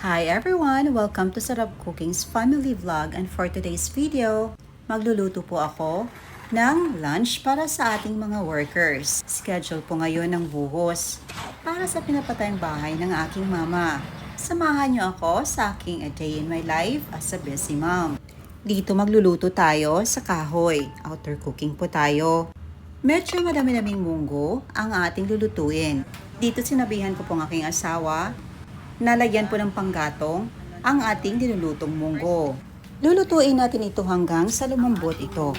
Hi everyone! Welcome to Sarap Cooking's family vlog, and for today's video, magluluto po ako ng lunch para sa ating mga workers. Schedule po ngayon ng buhos para sa pinapatayang bahay ng aking mama. Samahan niyo ako sa aking a day in my life as a busy mom. Dito magluluto tayo sa kahoy. Outdoor cooking po tayo. Medyo madami-daming munggo ang ating lulutuin. Dito sinabihan ko po ang aking asawa, nalagyan po ng panggatong ang ating nilulutong munggo. Lulutuin natin ito hanggang sa lumambot ito.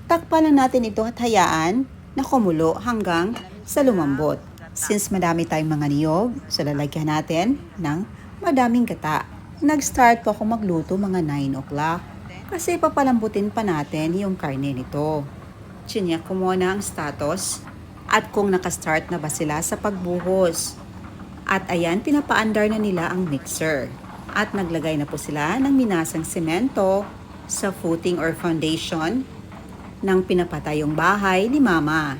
Takpan lang natin ito at hayaan na kumulo hanggang sa lumambot. Since madami tayong mga niyog, so lalagyan natin ng madaming gata. Nag-start po ako magluto mga 9 o'clock kasi papalambutin pa natin yung karne nito. Chinya ko muna ang status at kung nakastart na ba sila sa pagbuhos. At ayan, pinapaandar na nila ang mixer. At naglagay na po sila ng minasang semento sa footing or foundation ng pinapatayong bahay ni Mama.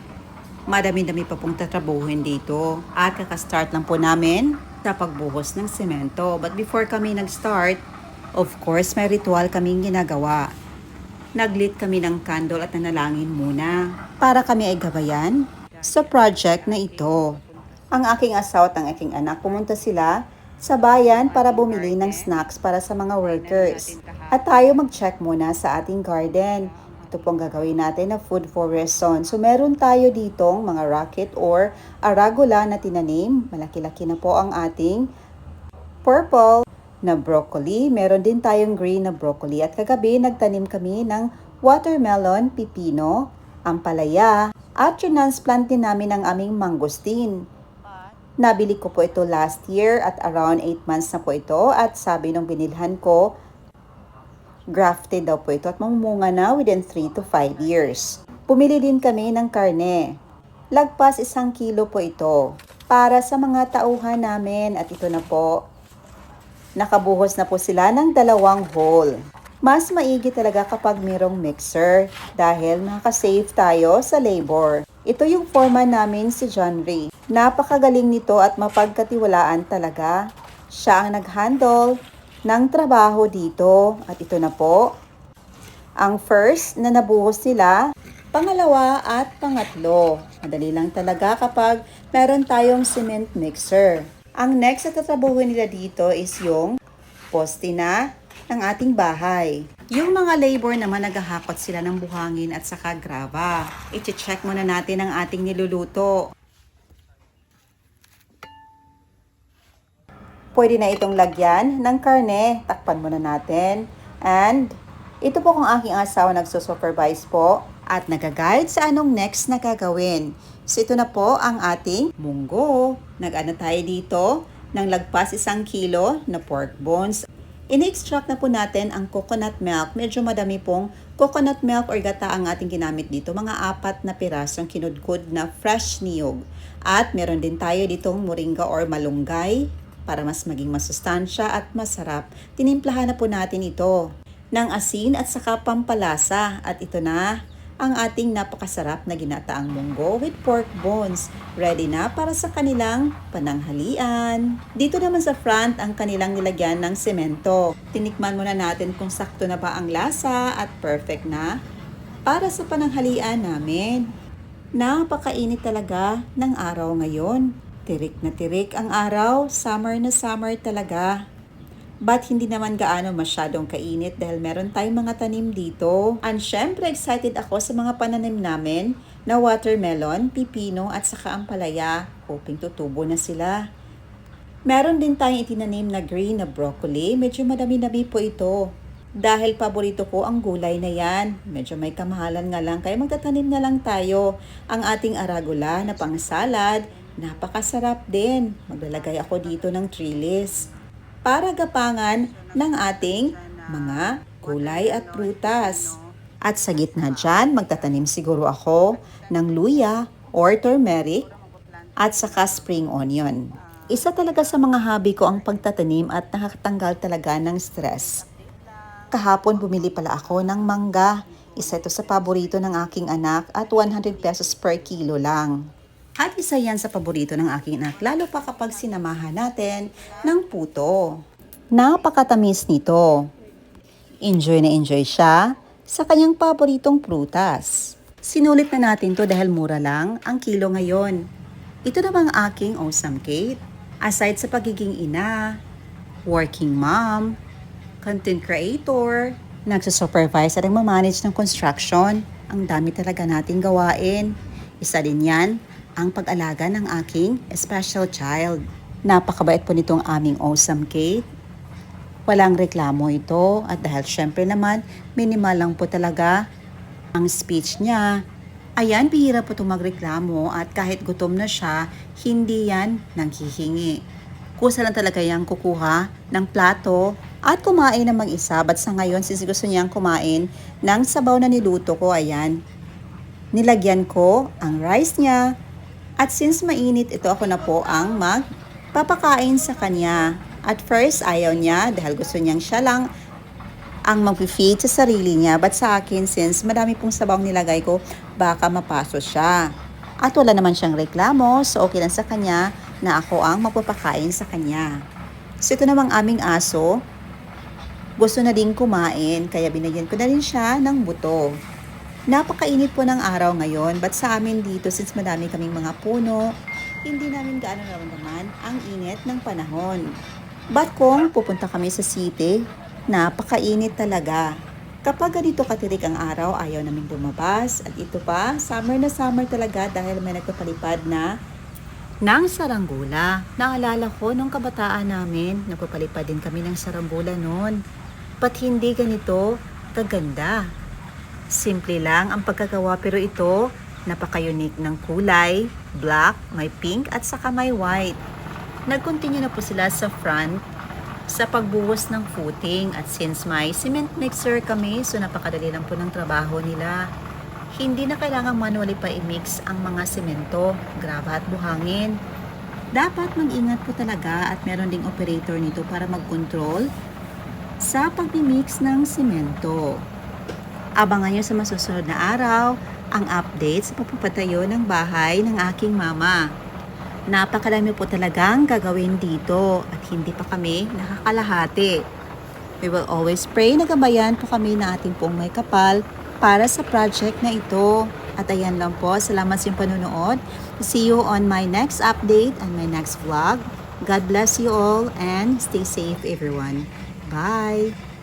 Madami-dami pa pong tatrabuhin dito. At kakastart lang po namin sa pagbuhos ng semento. But before kami nag-start, of course, may ritual kaming ginagawa. Naglit kami ng candle at nanalangin muna para kami ay gabayan sa project na ito. Ang aking asawa at ang aking anak, pumunta sila sa bayan para bumili ng snacks para sa mga workers. At tayo mag-check muna sa ating garden. Ito pong gagawin natin na food for reason. So meron tayo ditong mga rocket or arugula na tinanim. Malaki-laki na po ang ating purple na broccoli. Meron din tayong green na broccoli. At kagabi nagtanim kami ng watermelon, pipino, ampalaya, at transplant din namin ang aming mangosteen. Nabili ko po ito last year at around 8 months na po ito at sabi nung binilhan ko, grafted daw po ito at mamumunga na within 3 to 5 years. Pumili din kami ng karne. Lagpas 1 kilo po ito para sa mga tauhan namin at ito na po. Nakabuhos na po sila ng 2 whole. Mas maigi talaga kapag mayroong mixer dahil makaka-save tayo sa labor. Ito yung foreman namin si John Ray. Napakagaling nito at mapagkatiwalaan talaga. Siya ang nag-handle ng trabaho dito. At ito na po, ang first na nabuhos nila, pangalawa at pangatlo. Madali lang talaga kapag meron tayong cement mixer. Ang next na tatabuhin nila dito is yung poste na ng ating bahay. Yung mga labor naman naghahakot sila ng buhangin at saka graba. I-check muna natin ang ating niluluto. Pwede na itong lagyan ng karne. Takpan muna natin. And ito po kung aking asawa nagsusupervise po at nag-guide sa anong next na gagawin. So ito na po ang ating munggo. Nag-ano tayo dito ng lagpas 1 kilo na pork bones. In-extract na po natin ang coconut milk. Medyo madami pong coconut milk or gata ang ating ginamit dito. Mga 4 na pirasong kinudkod na fresh niyog. At meron din tayo ditong moringa or malunggay para mas maging masustansya at masarap. Tinimplahan na po natin ito ng asin at saka pampalasa. At ito na ang ating napakasarap na ginataang munggo with pork bones. Ready na para sa kanilang pananghalian. Dito naman sa front ang kanilang nilagyan ng semento. Tinikman muna natin kung sakto na ba ang lasa at perfect na para sa pananghalian namin. Napakainit talaga ng araw ngayon. Tirik na tirik ang araw. Summer na summer talaga. But hindi naman gaano masyadong kainit dahil meron tayong mga tanim dito. And syempre excited ako sa mga pananim namin na watermelon, pipino at saka ampalaya. Hoping tutubo na sila. Meron din tayong itinanim na green na broccoli. Medyo madami-dami po ito. Dahil paborito ko ang gulay na yan. Medyo may kamahalan nga lang kaya magtatanim na lang tayo. Ang ating arugula na pang salad, napakasarap din. Maglalagay ako dito ng trellis para gapangan ng ating mga gulay at prutas. At sa gitna dyan, magtatanim siguro ako ng luya or turmeric at saka spring onion. Isa talaga sa mga hobby ko ang pagtatanim at nakakatanggal talaga ng stress. Kahapon bumili pala ako ng mangga. Isa ito sa paborito ng aking anak at 100 pesos per kilo lang. At isa yan sa paborito ng aking anak, lalo pa kapag sinamahan natin ng puto. Napakatamis nito. Enjoy na enjoy siya sa kanyang paboritong prutas. Sinulit na natin to dahil mura lang ang kilo ngayon. Ito namang aking awesome Kate. Aside sa pagiging ina, working mom, content creator, nagsusupervise at nagmamanage ng construction, ang dami talaga nating gawain. Isa din yan ang pag-alaga ng aking special child. Napakabait po nitong aming awesome Kate. Walang reklamo ito at dahil syempre naman minimal lang po talaga ang speech niya. Ayan, bihira po itong magreklamo at kahit gutom na siya, hindi yan nanghihingi. Kusa lang talaga yung kukuha ng plato at kumain ng mag-isa. But sa ngayon, since gusto niyang kumain ng sabaw na niluto ko, ayan, nilagyan ko ang rice niya. At since mainit, ito ako na po ang magpapakain sa kanya. At first, ayaw niya dahil gusto niyang siya lang ang mag-feed sa sarili niya. But sa akin, since madami pong sabaw nilagay ko, baka mapaso siya. At wala naman siyang reklamo, so okay lang sa kanya na ako ang magpapakain sa kanya. So ito namang aming aso, gusto na din kumain, kaya binigyan ko na rin siya ng buto. Napakainit po ng araw ngayon, but sa amin dito, since madami kaming mga puno, hindi namin gaano naman ang init ng panahon. But kung pupunta kami sa city, napakainit talaga. Kapag ganito katirik ang araw, ayaw naming lumabas. At ito pa, summer na summer talaga dahil may nagpapalipad na ng saranggola. Naalala ko nung kabataan namin, nagpapalipad din kami ng saranggola noon. But hindi ganito kaganda. Simple lang ang pagkagawa pero ito, napaka-unique ng kulay, black, may pink at saka may white. Nag-continue na po sila sa front sa pagbuhos ng footing at since may cement mixer kami, so napakadali lang po ng trabaho nila. Hindi na kailangan manually pa i-mix ang mga semento, graba at buhangin. Dapat mag-ingat po talaga at meron ding operator nito para mag-control sa pag-mix ng semento. Abangan nyo sa masusunod na araw ang update sa pagpapatayo ng bahay ng aking mama. Napakarami po talagang gagawin dito at hindi pa kami nakakalahati. We will always pray na gabayan po kami na ating pong may kapal para sa project na ito. At ayan lang po, salamat sa inyong panunood. See you on my next update and my next vlog. God bless you all and stay safe everyone. Bye!